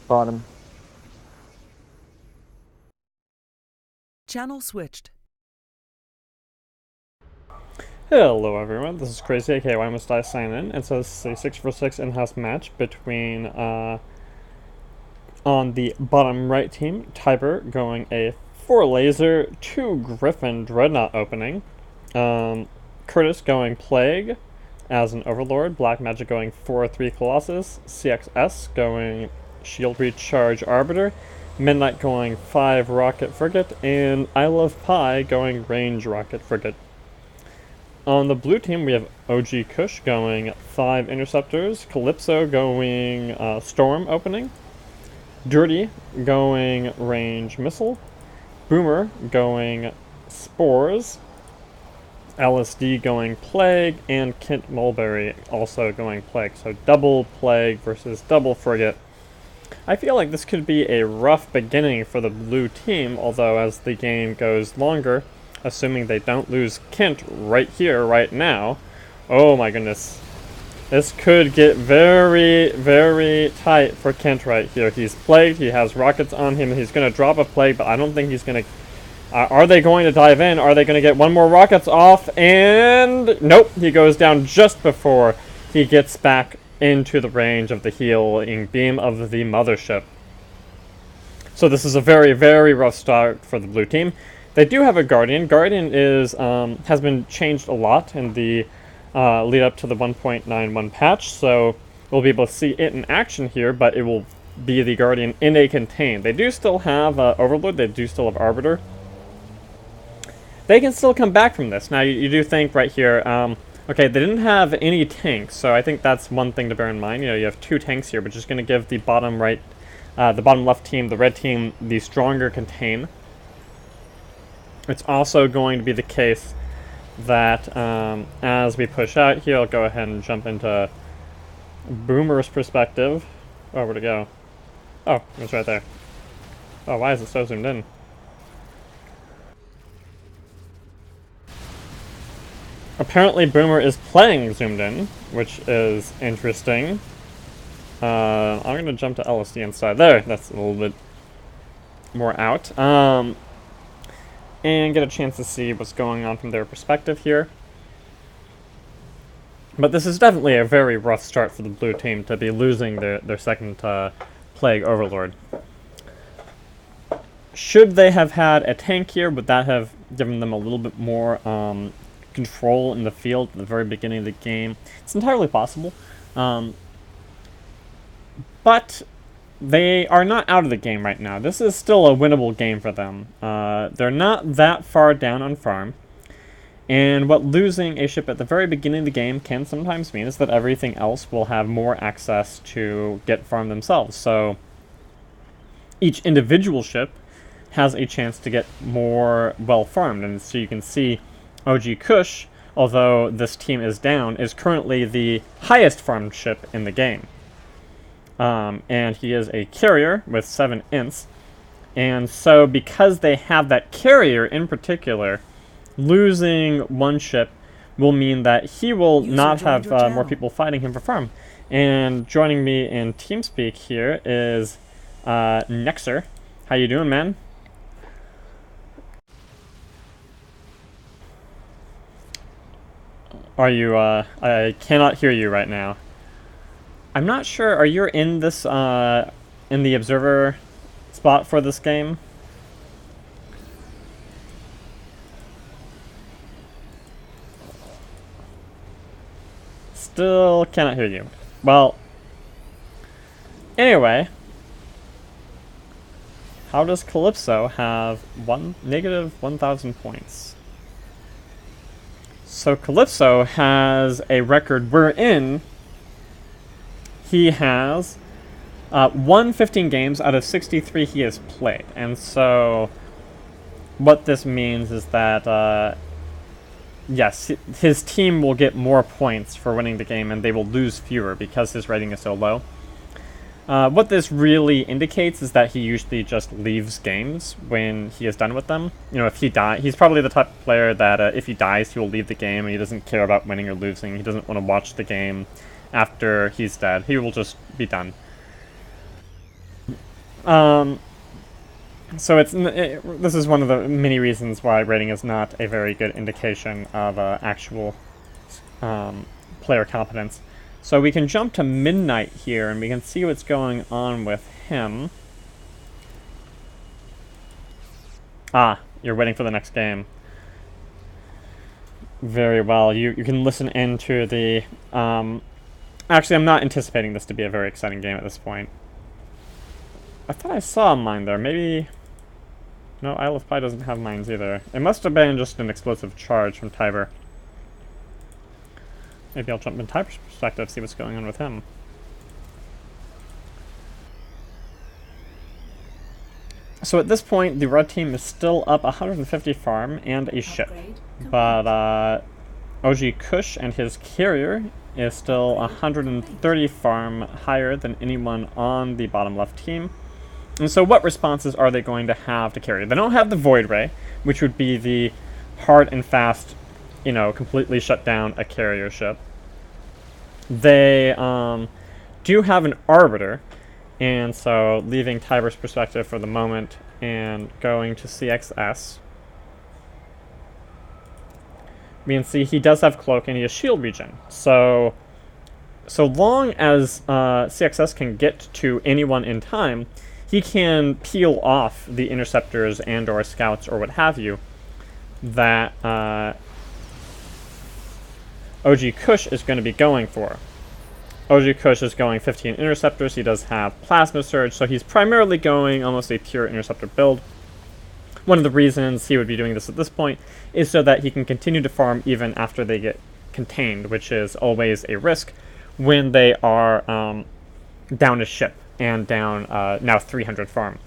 Bottom. Channel switched. Hello everyone, this is Crazy, aka Why Must I Sign In, and so this is a 6 vs 6 in-house match between, on the bottom right team, Tiber going a 4 Laser, 2 Griffin Dreadnought opening, Curtis going Plague as an Overlord, Black Magic going 4-3 Colossus, CXS going Shield Recharge Arbiter, Midnight going 5 Rocket Frigate, and I Love Pie going Range Rocket Frigate. On the blue team, we have OG Kush going 5 Interceptors, Calypso going Storm opening, Dirty going Range Missile, Boomer going Spores, LSD going Plague, and Kent Mulberry also going Plague. So double Plague versus double Frigate. I feel like this could be a rough beginning for the blue team, although as the game goes longer, assuming they don't lose Kent right here, right now. Oh my goodness. This could get very, very tight for Kent right here. He's plagued, he has rockets on him, he's going to drop a plague, but I don't think he's going to... are they going to dive in? Are they going to get one more rockets off? And... nope, he goes down just before he gets back into the range of the healing beam of the mothership. So this is a very, very rough start for the blue team. They do have a Guardian. Guardian is has been changed a lot in the lead up to the 1.91 patch, so we'll be able to see it in action here, but it will be the Guardian in a contain. They do still have Overlord, they do still have Arbiter. They can still come back from this. Now, you do think right here, okay, they didn't have any tanks, so I think that's one thing to bear in mind. You know, you have 2 tanks here, which is going to give the bottom right, the bottom left team, the red team, the stronger contain. It's also going to be the case that as we push out here, I'll go ahead and jump into Boomer's perspective. Oh, where'd it go? Oh, it's right there. Oh, why is it so zoomed in? Apparently Boomer is playing zoomed in, which is interesting. I'm going to jump to LSD inside there. That's a little bit more out. And get a chance to see what's going on from their perspective here. But this is definitely a very rough start for the blue team to be losing their second Plague Overlord. Should they have had a tank here, would that have given them a little bit more control in the field at the very beginning of the game? It's entirely possible. But they are not out of the game right now. This is still a winnable game for them. They're not that far down on farm. And what losing a ship at the very beginning of the game can sometimes mean is that everything else will have more access to get farm themselves. So each individual ship has a chance to get more well farmed. And so you can see OG Kush, although this team is down, is currently the highest farmed ship in the game. And he is a carrier with 7 ints. And so because they have that carrier in particular, losing one ship will mean that he will not have more people fighting him for farm. And joining me in TeamSpeak here is Nexer. How you doing, man? Are you, I cannot hear you right now. I'm not sure, are you in this, in the observer spot for this game? Still cannot hear you. Well, anyway, how does Calypso have negative 1,000 points? So Calypso has a record we're in. He has won 15 games out of 63 he has played. And so what this means is that, yes, his team will get more points for winning the game and they will lose fewer because his rating is so low. What this really indicates is that he usually just leaves games when he is done with them. You know, if he dies, he's probably the type of player that if he dies, he will leave the game and he doesn't care about winning or losing. He doesn't want to watch the game after he's dead. He will just be done. So this is one of the many reasons why rating is not a very good indication of actual player competence. So we can jump to Midnight here, and we can see what's going on with him. Ah, you're waiting for the next game. Very well. You can listen into the... actually, I'm not anticipating this to be a very exciting game at this point. I thought I saw a mine there. Maybe... No, Isle of Pie doesn't have mines either. It must have been just an explosive charge from Tiber. Maybe I'll jump in Tiber's perspective, see what's going on with him. So at this point, the red team is still up 150 farm and a ship. But OG Kush and his carrier is still 130 farm higher than anyone on the bottom left team. And so what responses are they going to have to carry? They don't have the Void Ray, which would be the hard and fast, you know, completely shut down a carrier ship. They do have an Arbiter, and so leaving Tiber's perspective for the moment and going to CXS, we can see he does have Cloak and he has Shield Regen. So long as CXS can get to anyone in time, he can peel off the interceptors and or scouts or what have you that OG Kush is going to be going for. OG Kush is going 15 interceptors. He does have Plasma Surge, so he's primarily going almost a pure interceptor build. One of the reasons he would be doing this at this point is so that he can continue to farm even after they get contained, which is always a risk when they are down a ship and down now 300 farm.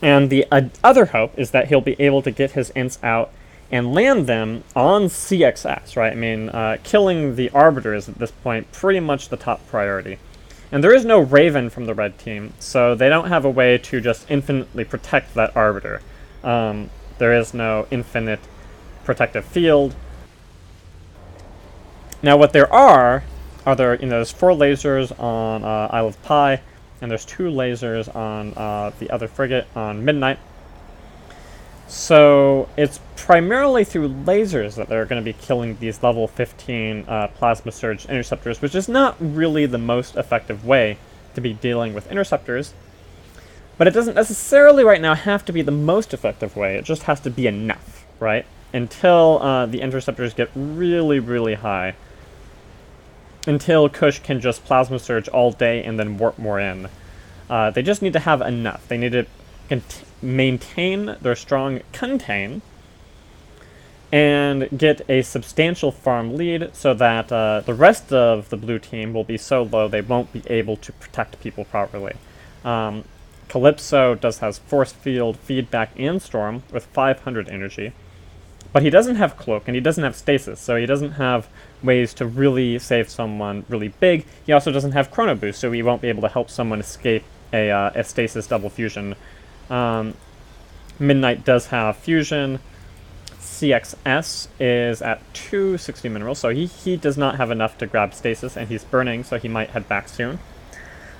And the other hope is that he'll be able to get his ints out and land them on CXS, right? I mean, killing the Arbiter is at this point pretty much the top priority. And there is no Raven from the red team, so they don't have a way to just infinitely protect that Arbiter. There is no infinite protective field. Now what there are there's 4 lasers on Isle of Pie, and there's 2 lasers on the other frigate on Midnight. So it's primarily through lasers that they're going to be killing these level 15 Plasma Surge interceptors, which is not really the most effective way to be dealing with interceptors. But it doesn't necessarily right now have to be the most effective way, it just has to be enough, right? Until the interceptors get really, really high. Until Kush can just Plasma Surge all day and then warp more in. They just need to have enough. They need to maintain their strong contain and get a substantial farm lead so that the rest of the blue team will be so low they won't be able to protect people properly. Calypso does have Force Field, Feedback, and Storm with 500 energy, but he doesn't have Cloak and he doesn't have Stasis, so he doesn't have ways to really save someone really big. He also doesn't have Chrono Boost, so he won't be able to help someone escape a Stasis double fusion. Midnight does have Fusion. CXS is at 260 minerals, so he does not have enough to grab Stasis, and he's burning, so he might head back soon.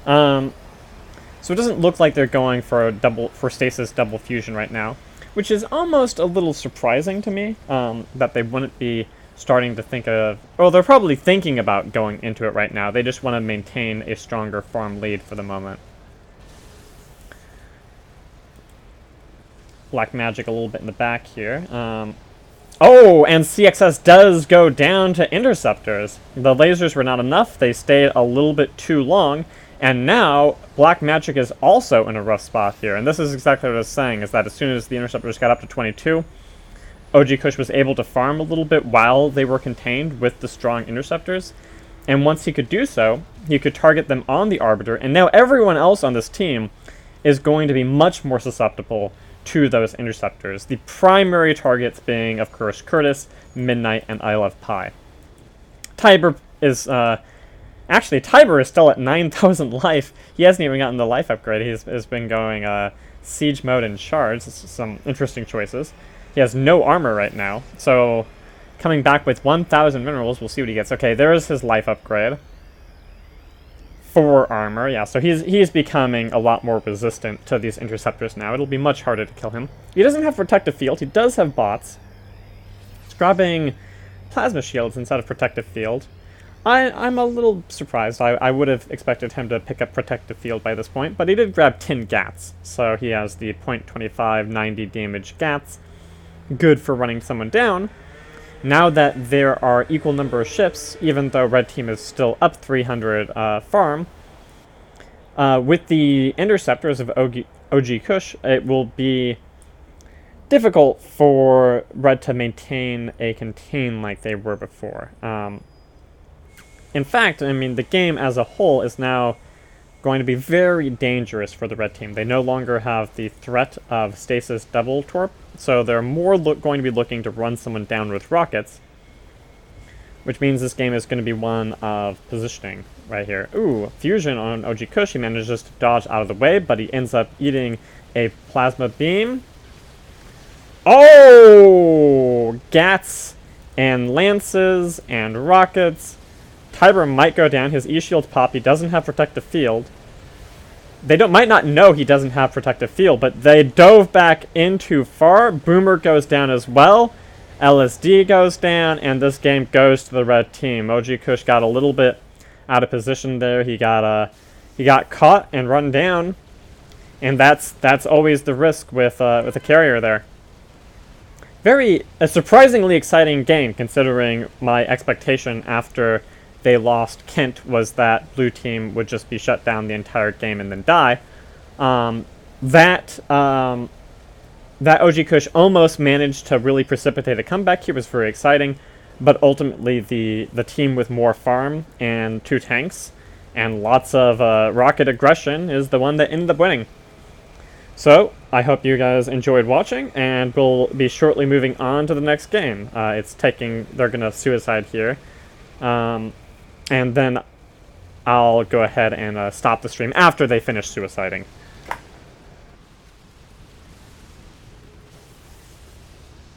So it doesn't look like they're going for Stasis double fusion right now, which is almost a little surprising to me, that they wouldn't be starting to think of... Well, they're probably thinking about going into it right now. They just want to maintain a stronger farm lead for the moment. Black Magic a little bit in the back here. Oh, and CXS does go down to interceptors. The lasers were not enough. They stayed a little bit too long. And now, Black Magic is also in a rough spot here. And this is exactly what I was saying, is that as soon as the interceptors got up to 22, OG Kush was able to farm a little bit while they were contained with the strong interceptors. And once he could do so, he could target them on the Arbiter. And now everyone else on this team is going to be much more susceptible to those interceptors. The primary targets being, of course, Curtis, Midnight, and Isle of Pie. Tiber is... Actually, Tiber is still at 9,000 life. He hasn't even gotten the life upgrade. He's been going siege mode and shards. Some interesting choices. He has no armor right now. So, coming back with 1,000 minerals, we'll see what he gets. Okay, there is his life upgrade. 4 armor. Yeah, so he's becoming a lot more resistant to these interceptors now. It'll be much harder to kill him. He doesn't have protective field. He does have bots. He's grabbing plasma shields instead of protective field. I'm a little surprised. I would have expected him to pick up protective field by this point, but he did grab 10 Gats, so he has the .25 90 damage Gats. Good for running someone down. Now that there are equal number of ships, even though red team is still up 300 farm, with the interceptors of OG Kush, it will be difficult for red to maintain a contain like they were before. In fact, I mean, the game as a whole is now going to be very dangerous for the red team. They no longer have the threat of stasis double torp, so they're more going to be looking to run someone down with rockets, which means this game is going to be one of positioning right here. Ooh, fusion on OG Kush. He manages to dodge out of the way, but he ends up eating a plasma beam. Oh! Gats and lances and rockets. Tiber might go down. His E-shield's pop. He doesn't have protective field. They might not know he doesn't have protective field, but they dove back in too far. Boomer goes down as well. LSD goes down, and this game goes to the red team. OG Kush got a little bit out of position there. He got caught and run down, and that's always the risk with a carrier there. A surprisingly exciting game, considering my expectation after they lost Kent was that blue team would just be shut down the entire game and then die. That OG Kush almost managed to really precipitate a comeback here. Was very exciting, but ultimately the team with more farm and 2 tanks and lots of rocket aggression is the one that ended up winning. So I hope you guys enjoyed watching, and we'll be shortly moving on to the next game. They're gonna suicide here. And then I'll go ahead and stop the stream after they finish suiciding.